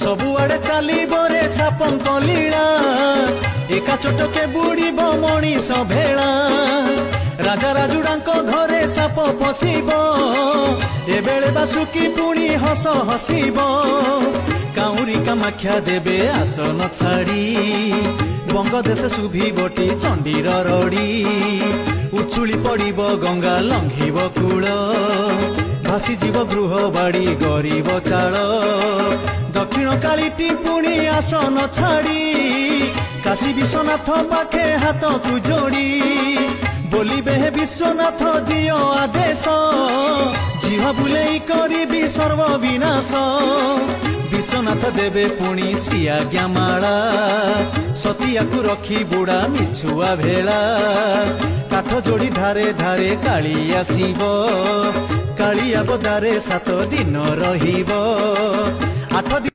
सबुआड़े चलिबो रे सापंक लीला एका चटके बुड़ीब मनीष भेला राजा राजुड़ांको घरे साप पशिबो एबेले बासुकी पुणी हस हसिबो काउरी कामाख्या देबे आसन छाड़ी बंगदेश शुभिबटी चंडीर रड़ी उछुली पड़िब गंगा लंघिब कूल भासी जीव गृह बाड़ी गरीब चाल दक्षिण कालीटी पुणी आसन छाड़ी काशी विश्वनाथ पाखे हाथ को जोड़ी बोलिबे हे विश्वनाथ दियो आदेश जिह बुलेई करिबी सर्व विनाश विश्वनाथ देवे पुणी श्री आज्ञामाला सतिया को रखी बुड़ा मिछुआ भेला काठ जोड़ी धारे धारे काली आसीब कालिया बदारे 7 दिन रहिब 8